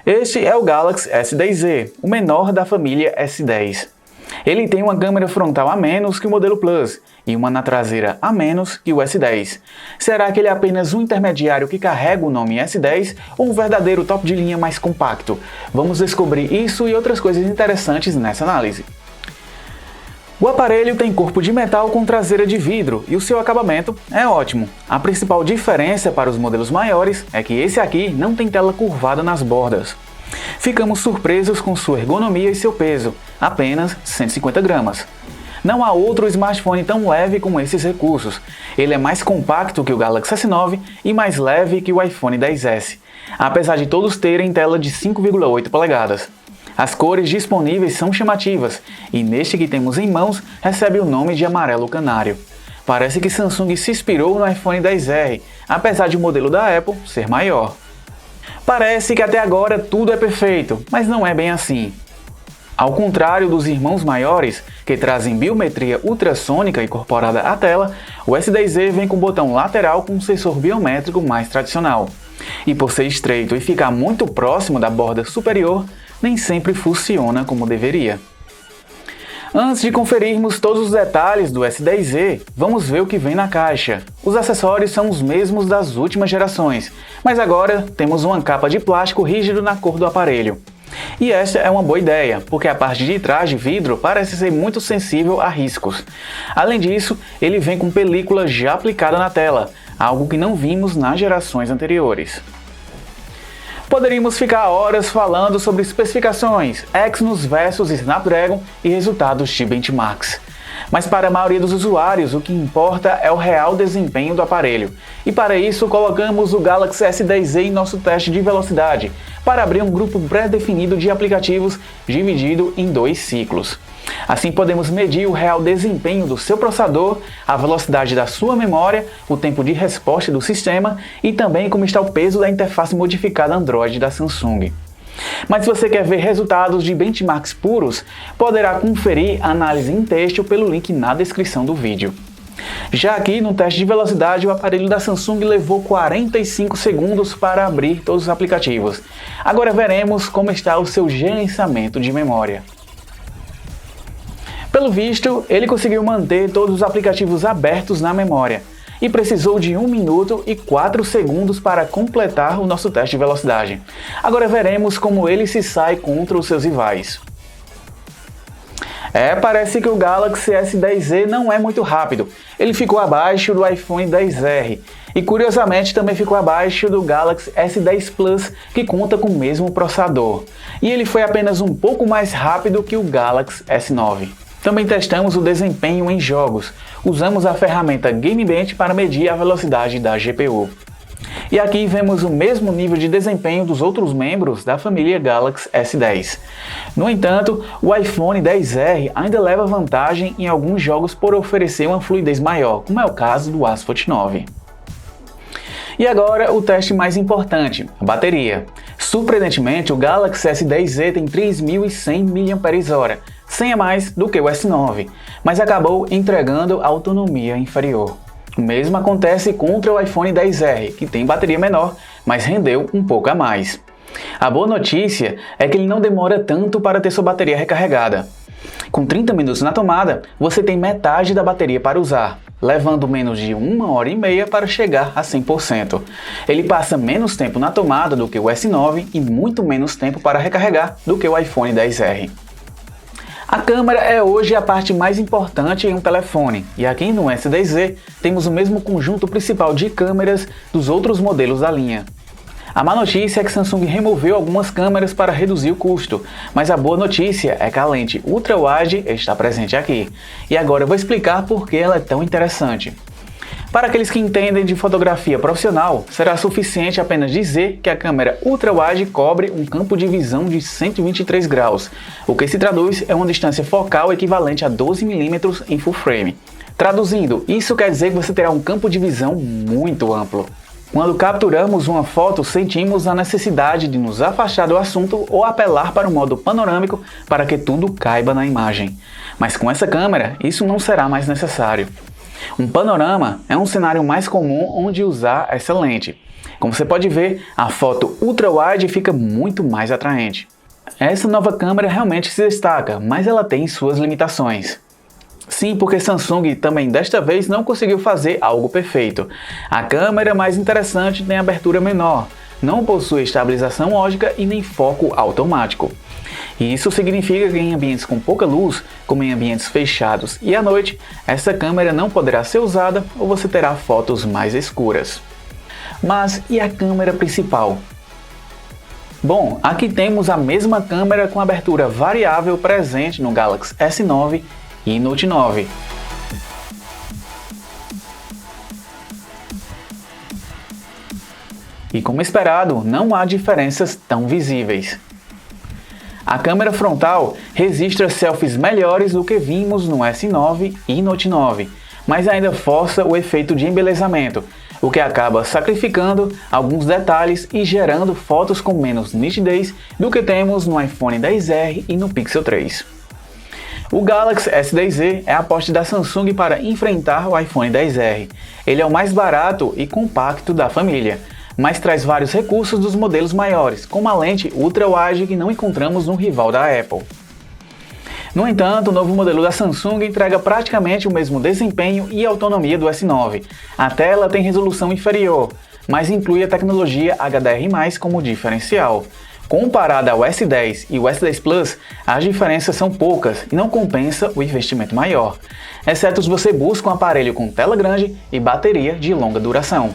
Este é o Galaxy S10e, o menor da família S10. Ele tem uma câmera frontal a menos que o modelo Plus e uma na traseira a menos que o S10. Será que ele é apenas um intermediário que carrega o nome S10 ou um verdadeiro top de linha mais compacto? Vamos descobrir isso e outras coisas interessantes nessa análise. O aparelho tem corpo de metal com traseira de vidro e o seu acabamento é ótimo. A principal diferença para os modelos maiores é que esse aqui não tem tela curvada nas bordas. Ficamos surpresos com sua ergonomia e seu peso, apenas 150 gramas. Não há outro smartphone tão leve com esses recursos. Ele é mais compacto que o Galaxy S9 e mais leve que o iPhone XS, apesar de todos terem tela de 5,8 polegadas. As cores disponíveis são chamativas e neste que temos em mãos recebe o nome de amarelo canário. Parece que Samsung se inspirou no iPhone XR, apesar de o modelo da Apple ser maior. Parece que até agora tudo é perfeito, mas não é bem assim. Ao contrário dos irmãos maiores, que trazem biometria ultrassônica incorporada à tela, o S10e vem com botão lateral com um sensor biométrico mais tradicional. E por ser estreito e ficar muito próximo da borda superior, nem sempre funciona como deveria. Antes de conferirmos todos os detalhes do S10e, vamos ver o que vem na caixa. Os acessórios são os mesmos das últimas gerações, mas agora temos uma capa de plástico rígido na cor do aparelho. E esta é uma boa ideia, porque a parte de trás de vidro parece ser muito sensível a riscos. Além disso, ele vem com película já aplicada na tela, algo que não vimos nas gerações anteriores. Poderíamos ficar horas falando sobre especificações, Exynos versus Snapdragon e resultados de benchmarks. Mas para a maioria dos usuários, o que importa é o real desempenho do aparelho. E para isso, colocamos o Galaxy S10e em nosso teste de velocidade, para abrir um grupo pré-definido de aplicativos dividido em 2 ciclos. Assim podemos medir o real desempenho do seu processador, a velocidade da sua memória, o tempo de resposta do sistema e também como está o peso da interface modificada Android da Samsung. Mas se você quer ver resultados de benchmarks puros, poderá conferir a análise em texto pelo link na descrição do vídeo. Já aqui no teste de velocidade, o aparelho da Samsung levou 45 segundos para abrir todos os aplicativos. Agora veremos como está o seu gerenciamento de memória. Pelo visto, ele conseguiu manter todos os aplicativos abertos na memória e precisou de 1 minuto e 4 segundos para completar o nosso teste de velocidade. Agora veremos como ele se sai contra os seus rivais. Parece que o Galaxy S10e não é muito rápido. Ele ficou abaixo do iPhone XR e curiosamente também ficou abaixo do Galaxy S10 Plus, que conta com o mesmo processador. E ele foi apenas um pouco mais rápido que o Galaxy S9. Também testamos o desempenho em jogos. Usamos a ferramenta Geekbench para medir a velocidade da GPU. E aqui vemos o mesmo nível de desempenho dos outros membros da família Galaxy S10. No entanto, o iPhone XR ainda leva vantagem em alguns jogos por oferecer uma fluidez maior, como é o caso do Asphalt 9. E agora o teste mais importante, a bateria. Surpreendentemente, o Galaxy S10e tem 3.100 mAh, 100 a mais do que o S9, mas acabou entregando autonomia inferior. O mesmo acontece contra o iPhone XR, que tem bateria menor, mas rendeu um pouco a mais. A boa notícia é que ele não demora tanto para ter sua bateria recarregada. Com 30 minutos na tomada, você tem metade da bateria para usar, levando menos de 1h30 para chegar a 100%. Ele passa menos tempo na tomada do que o S9 e muito menos tempo para recarregar do que o iPhone XR. A câmera é hoje a parte mais importante em um telefone, e aqui no S10e temos o mesmo conjunto principal de câmeras dos outros modelos da linha. A má notícia é que Samsung removeu algumas câmeras para reduzir o custo, mas a boa notícia é que a lente Ultra Wide está presente aqui. E agora eu vou explicar por que ela é tão interessante. Para aqueles que entendem de fotografia profissional, será suficiente apenas dizer que a câmera Ultra Wide cobre um campo de visão de 123 graus, o que se traduz é uma distância focal equivalente a 12 mm em full frame. Traduzindo, isso quer dizer que você terá um campo de visão muito amplo. Quando capturamos uma foto, sentimos a necessidade de nos afastar do assunto ou apelar para o modo panorâmico para que tudo caiba na imagem. Mas com essa câmera, isso não será mais necessário. Um panorama é um cenário mais comum onde usar essa lente. Como você pode ver, a foto ultra-wide fica muito mais atraente. Essa nova câmera realmente se destaca, mas ela tem suas limitações. Sim, porque Samsung também desta vez não conseguiu fazer algo perfeito. A câmera mais interessante tem abertura menor, não possui estabilização ótica e nem foco automático. E isso significa que em ambientes com pouca luz, como em ambientes fechados e à noite, essa câmera não poderá ser usada ou você terá fotos mais escuras. Mas e a câmera principal? Bom, aqui temos a mesma câmera com abertura variável presente no Galaxy S9 e Note 9. E como esperado, não há diferenças tão visíveis. A câmera frontal registra selfies melhores do que vimos no S9 e Note 9, mas ainda força o efeito de embelezamento, o que acaba sacrificando alguns detalhes e gerando fotos com menos nitidez do que temos no iPhone XR e no Pixel 3. O Galaxy S10e é a aposta da Samsung para enfrentar o iPhone XR. Ele é o mais barato e compacto da família, mas traz vários recursos dos modelos maiores, como a lente ultra-wide que não encontramos no rival da Apple. No entanto, o novo modelo da Samsung entrega praticamente o mesmo desempenho e autonomia do S9. A tela tem resolução inferior, mas inclui a tecnologia HDR+, como diferencial. Comparada ao S10 e o S10 Plus, as diferenças são poucas e não compensa o investimento maior, exceto se você busca um aparelho com tela grande e bateria de longa duração.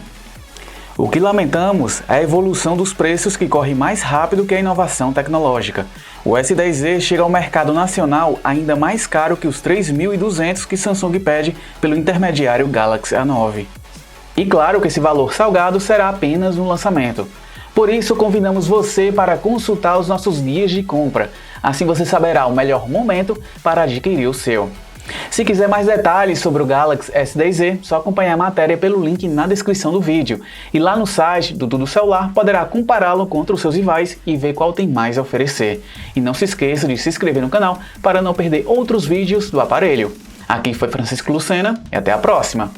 O que lamentamos é a evolução dos preços que corre mais rápido que a inovação tecnológica. O S10e chega ao mercado nacional ainda mais caro que os 3.200 que Samsung pede pelo intermediário Galaxy A9. E claro que esse valor salgado será apenas no lançamento. Por isso, convidamos você para consultar os nossos guias de compra. Assim você saberá o melhor momento para adquirir o seu. Se quiser mais detalhes sobre o Galaxy S10e, só acompanhar a matéria pelo link na descrição do vídeo. E lá no site do Tudo Celular poderá compará-lo contra os seus rivais e ver qual tem mais a oferecer. E não se esqueça de se inscrever no canal para não perder outros vídeos do aparelho. Aqui foi Francisco Lucena e até a próxima!